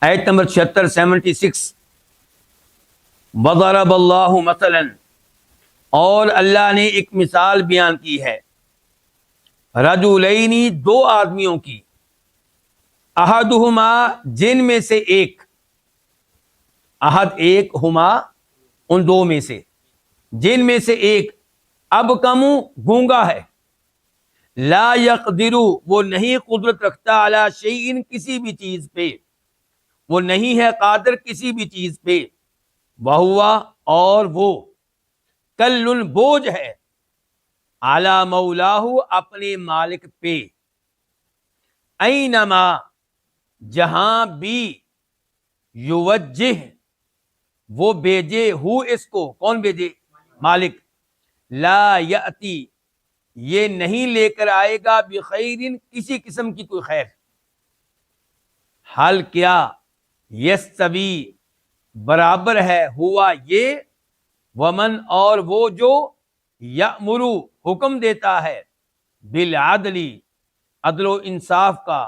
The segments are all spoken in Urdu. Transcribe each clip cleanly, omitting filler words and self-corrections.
آیت نمبر 76 وضرب اللہ مثلا، اور اللہ نے ایک مثال بیان کی ہے، رجلین، دو آدمیوں کی، احدہما، جن میں سے ایک، احد ایک، ہما ان دو میں سے، جن میں سے ایک، اب کم گونگا ہے، لا یقدر، وہ نہیں قدرت رکھتا، علی شیء، کسی بھی چیز پہ، وہ نہیں ہے قادر کسی بھی چیز پہ، وہو، اور وہ، کل، بوجھ ہے، علی مولاہ، اپنے مالک پہ، اینما، جہاں بھی، یوجہ، وہ بھیجے، ہو، اس کو، کون بھیجے؟ مالک، لا یاتی، یہ نہیں لے کر آئے گا، بخیر، کسی قسم کی کوئی خیر، حل کیا، یستوی، برابر ہے، ہوا یہ، ومن، اور وہ جو، یأمر، حکم دیتا ہے، بالعدل، عدل و انصاف کا،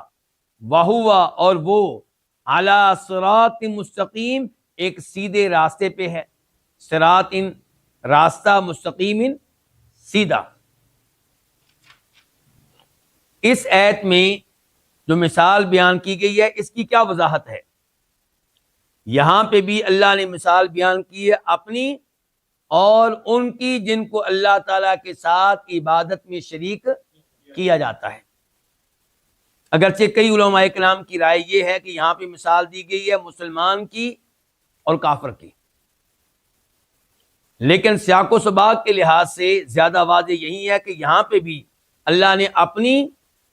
وہو، اور وہ، علی صراط مستقیم، ایک سیدھے راستے پہ ہے، صراط، راستہ، مستقیم، سیدھا۔ اس ایت میں جو مثال بیان کی گئی ہے، اس کی کیا وضاحت ہے؟ یہاں پہ بھی اللہ نے مثال بیان کی ہے اپنی اور ان کی جن کو اللہ تعالیٰ کے ساتھ عبادت میں شریک کیا جاتا ہے۔ اگرچہ کئی علماء کرام کی رائے یہ ہے کہ یہاں پہ مثال دی گئی ہے مسلمان کی اور کافر کی، لیکن سیاق و سباق کے لحاظ سے زیادہ واضح یہی ہے کہ یہاں پہ بھی اللہ نے اپنی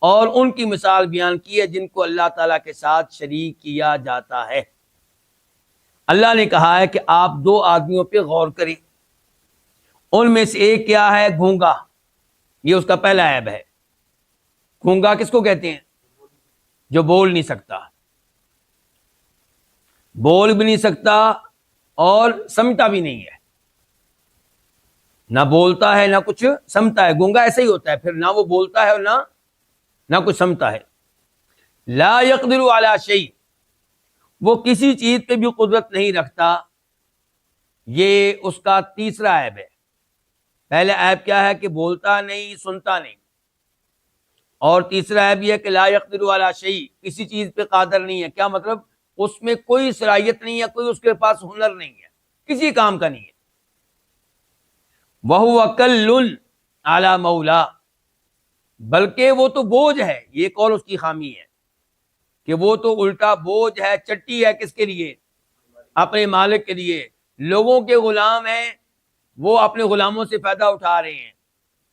اور ان کی مثال بیان کی ہے جن کو اللہ تعالیٰ کے ساتھ شریک کیا جاتا ہے۔ اللہ نے کہا ہے کہ آپ دو آدمیوں پہ غور کریں، ان میں سے ایک کیا ہے؟ گونگا، یہ اس کا پہلا عیب ہے۔ گونگا کس کو کہتے ہیں؟ جو بول نہیں سکتا، بول بھی نہیں سکتا اور سمجھتا بھی نہیں ہے، نہ بولتا ہے نہ کچھ سمجھتا ہے۔ گونگا ایسا ہی ہوتا ہے، پھر نہ وہ بولتا ہے اور نہ کچھ سمجھتا ہے۔ لا یقدر علی شیء، وہ کسی چیز پہ بھی قدرت نہیں رکھتا، یہ اس کا تیسرا عیب ہے۔ پہلا عیب کیا ہے؟ کہ بولتا نہیں، سنتا نہیں، اور تیسرا عیب یہ ہے کہ لا یقدر علی شیء، کسی چیز پہ قادر نہیں ہے۔ کیا مطلب؟ اس میں کوئی صلاحیت نہیں ہے، کوئی اس کے پاس ہنر نہیں ہے، کسی کام کا نہیں ہے۔ وَهُوَ كَلٌّ عَلَى مولا، بلکہ وہ تو بوجھ ہے، یہ قول اس کی خامی ہے کہ وہ تو الٹا بوجھ ہے، چٹی ہے، کس کے لیے؟ اپنے مالک کے لیے۔ لوگوں کے غلام ہیں، وہ اپنے غلاموں سے فائدہ اٹھا رہے ہیں۔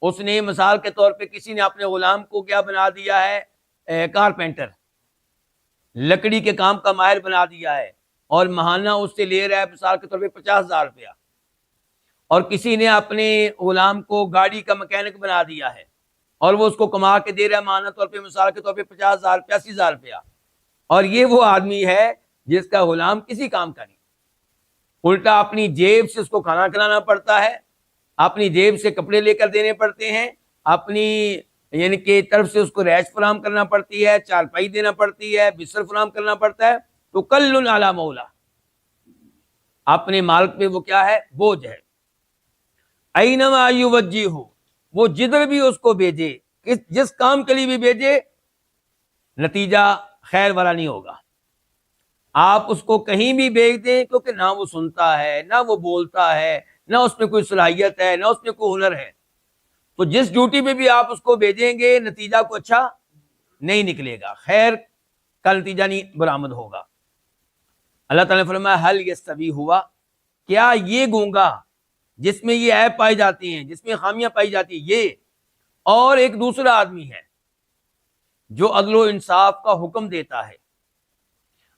اس نے مثال کے طور پہ کسی نے اپنے غلام کو کیا بنا دیا ہے؟ کارپینٹر، لکڑی کے کام کا ماہر بنا دیا ہے، اور ماہانہ اس سے لے رہا ہے مثال کے طور پہ 50,000 روپیہ۔ اور کسی نے اپنے غلام کو گاڑی کا مکینک بنا دیا ہے، اور وہ اس کو کما کے دے رہا ہے ماہانہ طور پہ مثال کے طور پہ 50,000 85,000 روپیہ، اور یہ وہ آدمی ہے جس کا غلام کسی کام کا نہیں، الٹا اپنی جیب سے اس کو کھانا کھلانا پڑتا ہے، اپنی جیب سے کپڑے لے کر دینے پڑتے ہیں، اپنی یعنی کہ طرف سے اس کو رہائش فراہم کرنا پڑتی ہے، چارپائی دینا پڑتی ہے، بستر فراہم کرنا پڑتا ہے۔ تو کل علی مولا، اپنے مالک پہ وہ کیا ہے؟ بوجھ ہے۔ اینما یوجہ، وہ جدھر بھی اس کو بھیجے، جس کام کے لیے بھی بھیجے، نتیجہ خیر والا نہیں ہوگا۔ آپ اس کو کہیں بھی بھیج دیں، کیونکہ نہ وہ سنتا ہے، نہ وہ بولتا ہے، نہ اس میں کوئی صلاحیت ہے، نہ اس میں کوئی ہنر ہے، تو جس ڈیوٹی پہ بھی آپ اس کو بھیجیں گے نتیجہ کو اچھا نہیں نکلے گا، خیر کا نتیجہ نہیں برآمد ہوگا۔ اللہ تعالیٰ نے فرمایا حل یستوی، ہوا کیا یہ گونگا جس میں یہ عیب پائی جاتی ہیں، جس میں خامیاں پائی جاتی ہیں، یہ اور ایک دوسرا آدمی ہے جو عدل و انصاف کا حکم دیتا ہے؟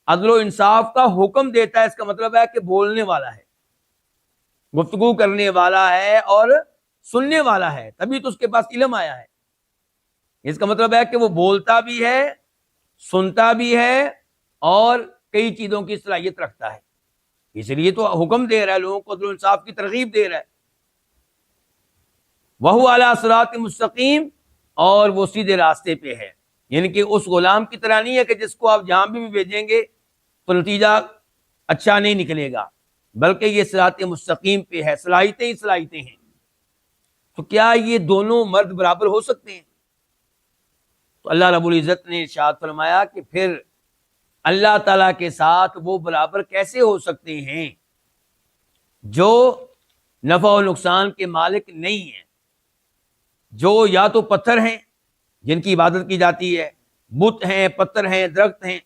عدل و انصاف کا حکم دیتا ہے، اس کا مطلب ہے کہ بولنے والا ہے، گفتگو کرنے والا ہے اور سننے والا ہے، تبھی تو اس کے پاس علم آیا ہے۔ اس کا مطلب ہے کہ وہ بولتا بھی ہے، سنتا بھی ہے، اور کئی چیزوں کی صلاحیت رکھتا ہے، اس لیے تو حکم دے رہا ہے، لوگوں کو عدل و انصاف کی ترغیب دے رہا ہے۔ وَهُوَ عَلَىٰ صِرَاطٍ مُسْتَقِيمٍ، اور وہ سیدھے راستے پہ ہے، یعنی کہ اس غلام کی طرح نہیں ہے کہ جس کو آپ جہاں بھی بھیجیں گے تو نتیجہ اچھا نہیں نکلے گا، بلکہ یہ صراط مستقیم پہ ہے، صلاحیتیں ہی صلاحیتیں ہیں۔ تو کیا یہ دونوں مرد برابر ہو سکتے ہیں؟ تو اللہ رب العزت نے ارشاد فرمایا کہ پھر اللہ تعالیٰ کے ساتھ وہ برابر کیسے ہو سکتے ہیں جو نفع و نقصان کے مالک نہیں ہیں، جو یا تو پتھر ہیں جن کی عبادت کی جاتی ہے، بت ہیں، پتھر ہیں، درخت ہیں،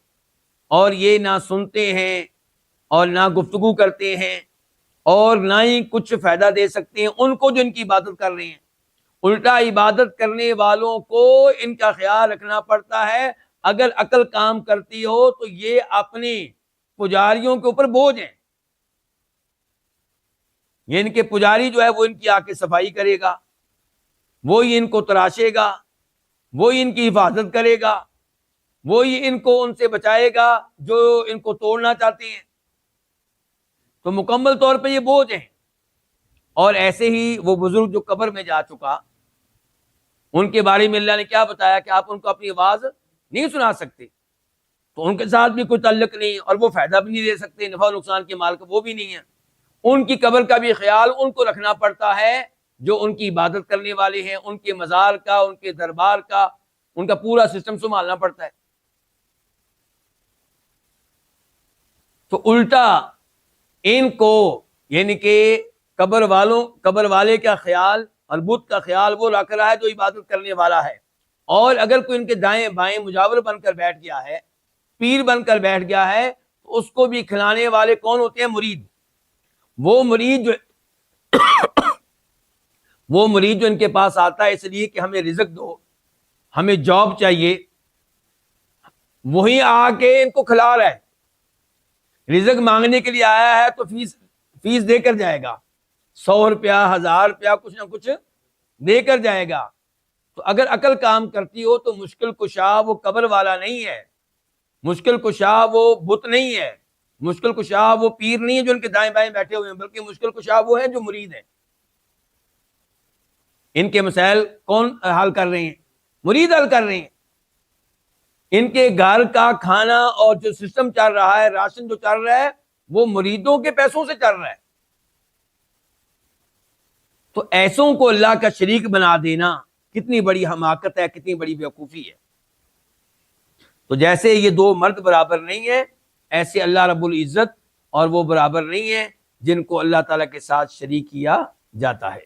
اور یہ نہ سنتے ہیں اور نہ گفتگو کرتے ہیں اور نہ ہی کچھ فائدہ دے سکتے ہیں ان کو جو ان کی عبادت کر رہے ہیں۔ الٹا عبادت کرنے والوں کو ان کا خیال رکھنا پڑتا ہے، اگر عقل کام کرتی ہو تو یہ اپنے پجاریوں کے اوپر بوجھ ہیں۔ یہ ان کے پجاری جو ہے وہ ان کی آ کے صفائی کرے گا، وہی ان کو تراشے گا، وہی ان کی حفاظت کرے گا، وہی ان کو ان سے بچائے گا جو ان کو توڑنا چاہتے ہیں۔ تو مکمل طور پہ یہ بوجھ ہیں۔ اور ایسے ہی وہ بزرگ جو قبر میں جا چکا، ان کے بارے میں اللہ نے کیا بتایا کہ آپ ان کو اپنی آواز نہیں سنا سکتے، تو ان کے ساتھ بھی کوئی تعلق نہیں، اور وہ فائدہ بھی نہیں دے سکتے، نفع و نقصان کے مالک وہ بھی نہیں ہے۔ ان کی قبر کا بھی خیال ان کو رکھنا پڑتا ہے جو ان کی عبادت کرنے والے ہیں، ان کے مزار کا، ان کے دربار کا، ان کا پورا سسٹم سنبھالنا پڑتا ہے۔ تو الٹا ان کو یعنی کہ قبر والے کا خیال اور بت کا خیال وہ رکھ رہا ہے جو عبادت کرنے والا ہے، اور اگر کوئی ان کے دائیں بائیں مجاور بن کر بیٹھ گیا ہے، پیر بن کر بیٹھ گیا ہے، تو اس کو بھی کھلانے والے کون ہوتے ہیں؟ مرید۔ وہ مرید جو ان کے پاس آتا ہے اس لیے کہ ہمیں رزق دو، ہمیں جاب چاہیے، وہی آ کے ان کو کھلا رہا ہے۔ رزق مانگنے کے لیے آیا ہے تو فیس دے کر جائے گا، 100 روپیہ 1000 روپیہ کچھ نہ کچھ دے کر جائے گا۔ تو اگر عقل کام کرتی ہو تو مشکل کشا وہ قبر والا نہیں ہے، مشکل کشا وہ بت نہیں ہے، مشکل کشا وہ پیر نہیں ہے جو ان کے دائیں بائیں بیٹھے ہوئے ہیں، بلکہ مشکل کشا وہ ہیں جو مرید ہیں۔ ان کے مسائل کون حل کر رہے ہیں؟ مرید حل کر رہے ہیں۔ ان کے گھر کا کھانا اور جو سسٹم چل رہا ہے، راشن جو چل رہا ہے، وہ مریدوں کے پیسوں سے چل رہا ہے۔ تو ایسوں کو اللہ کا شریک بنا دینا کتنی بڑی حماقت ہے، کتنی بڑی بیوقوفی ہے۔ تو جیسے یہ دو مرد برابر نہیں ہیں، ایسے اللہ رب العزت اور وہ برابر نہیں ہیں جن کو اللہ تعالیٰ کے ساتھ شریک کیا جاتا ہے۔